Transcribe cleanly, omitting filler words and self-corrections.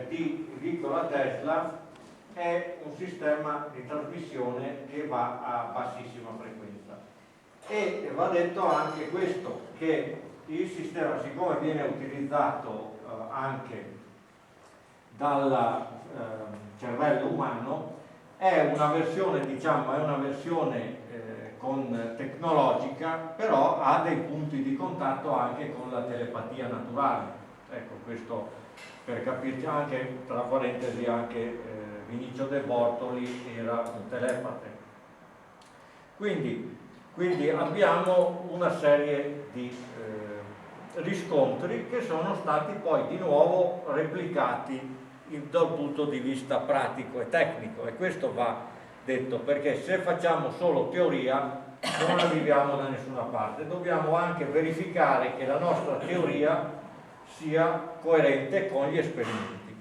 di Nikola Tesla è un sistema di trasmissione che va a bassissima frequenza. E va detto anche questo, che il sistema, siccome viene utilizzato anche dal cervello umano, è una versione, diciamo, tecnologica, però ha dei punti di contatto anche con la telepatia naturale. Ecco, questo per capirci, anche tra parentesi, anche Vinicio De Bortoli era un telepate. Quindi abbiamo una serie di riscontri che sono stati poi di nuovo replicati dal punto di vista pratico e tecnico, e questo va detto, perché se facciamo solo teoria non arriviamo da nessuna parte, dobbiamo anche verificare che la nostra teoria sia coerente con gli esperimenti.